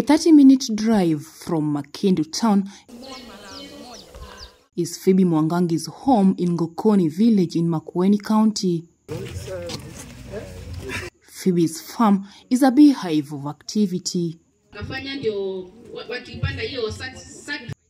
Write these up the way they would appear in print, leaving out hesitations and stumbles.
A 30-minute drive from Makueni town is Phoebe Mwangangi's home in Makueni village in Makueni County. Phoebe's farm is a beehive of activity.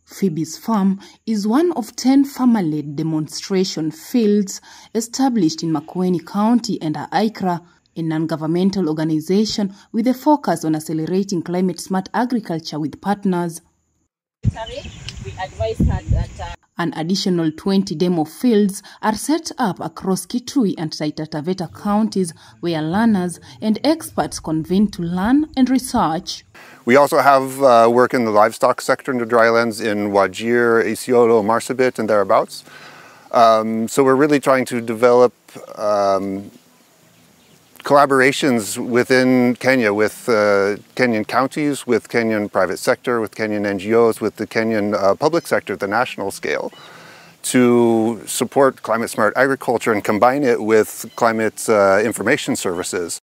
Phoebe's farm is one of 10 farmer-led demonstration fields established in Makueni County and ICRA, a non-governmental organization with a focus on accelerating climate-smart agriculture with partners. We advise that an additional 20 demo fields are set up across Kitui and Taita Taveta counties where learners and experts convene to learn and research. We also have work in the livestock sector in the drylands in Wajir, Isiolo, Marsabit and thereabouts. So we're really trying to develop collaborations within Kenya with Kenyan counties, with Kenyan private sector, with Kenyan NGOs, with the Kenyan public sector at the national scale to support climate smart agriculture and combine it with climate information services.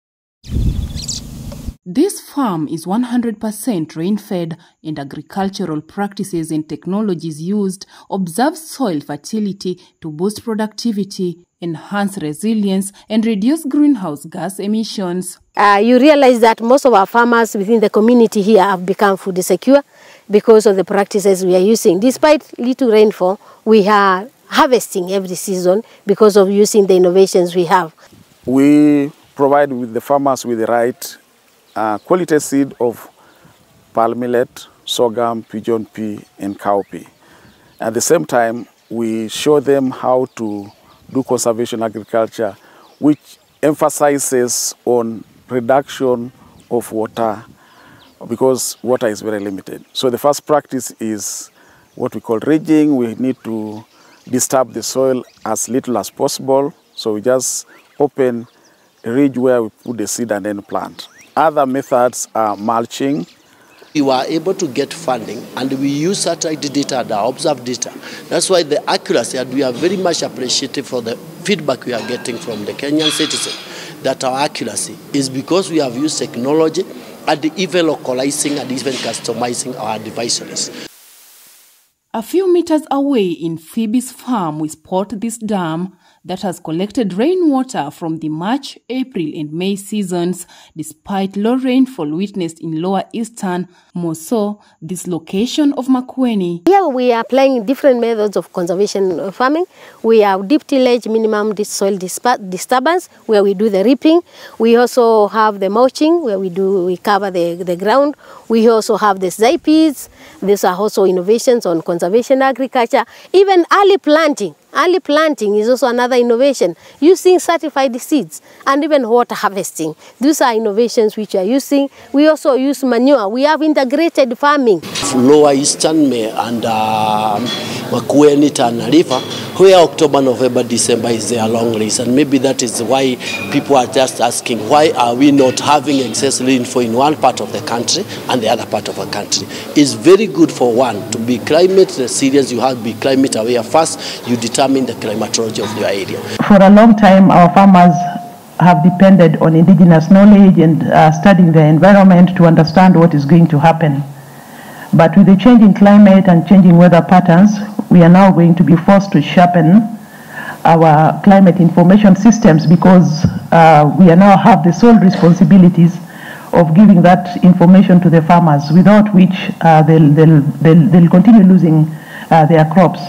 This farm is 100% rain-fed, and agricultural practices and technologies used observe soil fertility to boost productivity, enhance resilience, and reduce greenhouse gas emissions. You realize that most of our farmers within the community here have become food secure because of the practices we are using. Despite little rainfall, we are harvesting every season because of using the innovations we have. We provide with the farmers with the right quality seed of pearl millet, sorghum, pigeon pea, and cowpea. At the same time, we show them how to do conservation agriculture, which emphasizes on reduction of water because water is very limited. So the first practice is what we call ridging. We need to disturb the soil as little as possible. So we just open a ridge where we put the seed and then plant. Other methods are mulching. We were able to get funding and we use satellite data and observed data. That's why the accuracy, and we are very much appreciative for the feedback we are getting from the Kenyan citizen that our accuracy is because we have used technology and even localizing and even customizing our advisories. A few meters away in Phoebe's farm, we spot this dam that has collected rainwater from the March, April and May seasons, despite low rainfall witnessed in lower eastern, more so this location of Makueni. Here we are applying different methods of conservation farming. We have deep tillage, minimum soil disturbance, where we do the reaping. We also have the mulching, where we cover the ground. We also have the ZIPs. These are also innovations on conservation agriculture. Even early planting. Early planting is also another innovation, using certified seeds and even water harvesting. These are innovations which we are using. We also use manure. We have integrated farming. Lower Eastern and Makueni Tana River, where October, November, December is their long race. And maybe that is why people are just asking, why are we not having excess rainfall in one part of the country and the other part of the country? It's very good for one to be climate resilient. You have to be climate aware first. You determine the climatology of your area. For a long time, our farmers have depended on indigenous knowledge and studying the environment to understand what is going to happen. But with the changing climate and changing weather patterns, we are now going to be forced to sharpen our climate information systems because we now have the sole responsibilities of giving that information to the farmers, without which they'll continue losing their crops.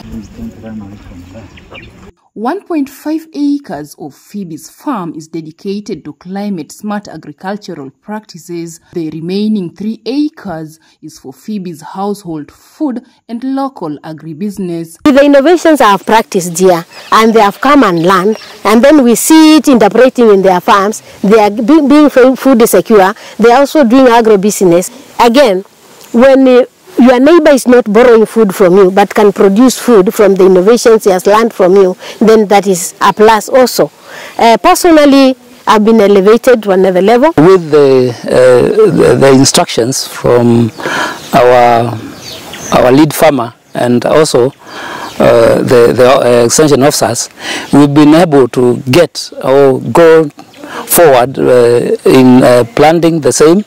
1.5 acres of Phoebe's farm is dedicated to climate-smart agricultural practices. The remaining 3 acres is for Phoebe's household food and local agribusiness. The innovations I have practiced here, and they have come and learned, and then we see it interpreting in their farms. They are being food secure. They are also doing agribusiness. Again, when your neighbor is not borrowing food from you, but can produce food from the innovations he has learned from you, then that is a plus also. Personally, I've been elevated to another level. With the instructions from our lead farmer and also the extension officers, we've been able to get or go forward in planting the same,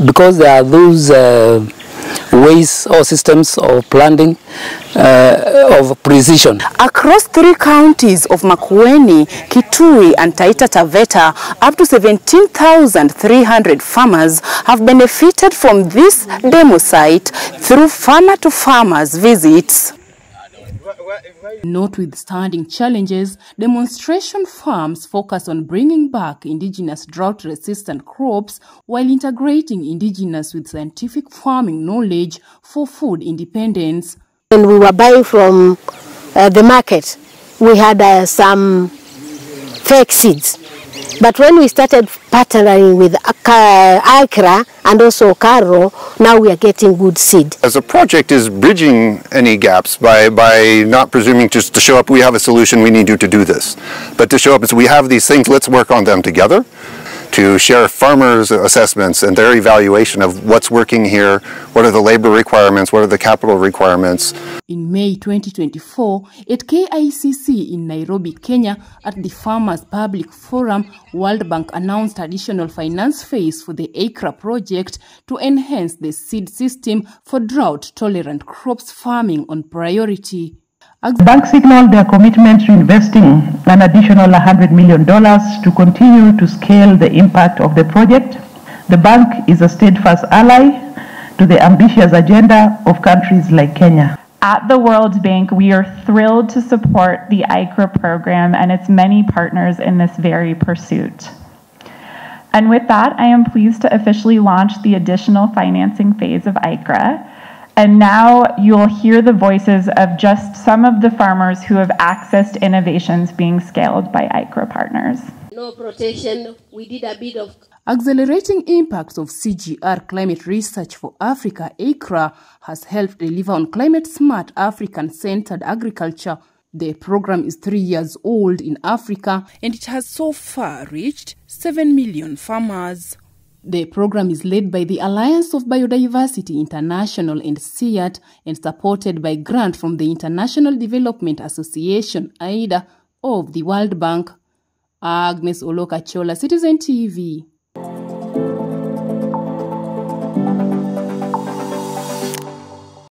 because there are those ways or systems of planting of precision. Across 3 counties of Makueni, Kitui and Taita Taveta, up to 17,300 farmers have benefited from this demo site through farmer-to-farmers visits. Notwithstanding challenges, demonstration farms focus on bringing back indigenous drought-resistant crops while integrating indigenous with scientific farming knowledge for food independence. When we were buying from the market, we had some fake seeds. But when we started partnering with Accra and also Caro, now we are getting good seed. As a project is bridging any gaps by not presuming just to show up, we have a solution, we need you to do this. But to show up as we have these things, let's work on them together, to share farmers' assessments and their evaluation of what's working here, what are the labor requirements, what are the capital requirements. In May 2024, at KICC in Nairobi, Kenya, at the Farmers Public Forum, World Bank announced additional finance phase for the ACRA project to enhance the seed system for drought-tolerant crops farming on priority. The bank signaled their commitment to investing an additional $100 million to continue to scale the impact of the project. The bank is a steadfast ally to the ambitious agenda of countries like Kenya. At the World Bank, we are thrilled to support the ICRA program and its many partners in this very pursuit. And with that, I am pleased to officially launch the additional financing phase of ICRA. And now you'll hear the voices of just some of the farmers who have accessed innovations being scaled by ICRA partners. No protection, we did a bit of... Accelerating impacts of CGR Climate Research for Africa, ACRA, has helped deliver on climate-smart African-centered agriculture. The program is 3 years old in Africa and it has so far reached 7 million farmers. The program is led by the Alliance of Biodiversity International and SEAT and supported by grant from the International Development Association, AIDA, of the World Bank. Agnes Oloo, Citizen TV.